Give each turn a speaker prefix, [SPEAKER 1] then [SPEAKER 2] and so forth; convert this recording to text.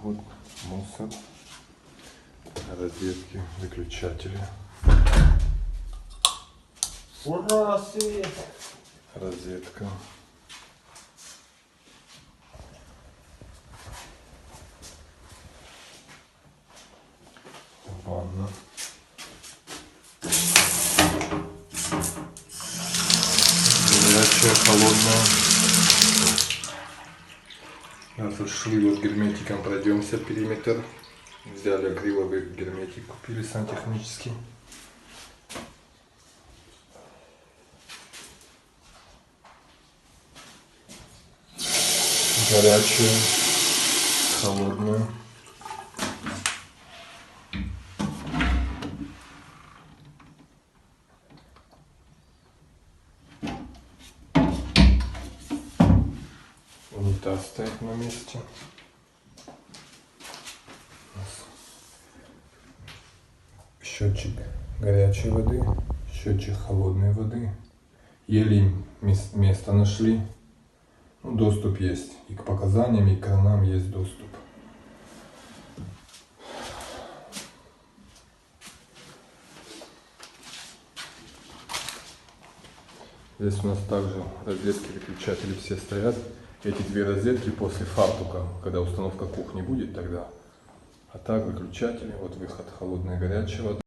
[SPEAKER 1] вот мусор, розетки, выключатели.
[SPEAKER 2] Ура, свет!
[SPEAKER 1] Розетка. Ванна. Горячая, холодная. Сейчас шли вот герметиком, пройдемся периметр. Взяли акриловый герметик, купили сантехнический. Горячую, холодную. Унитаз стоит на месте. Счетчик горячей воды, счетчик холодной воды. Еле место нашли. Ну, доступ есть. И к показаниям, и к кранам есть доступ. Здесь у нас также розетки, выключатели все стоят. Эти две розетки после фартука, когда установка кухни будет тогда. А так выключатели, вот выход холодной и горячей воды.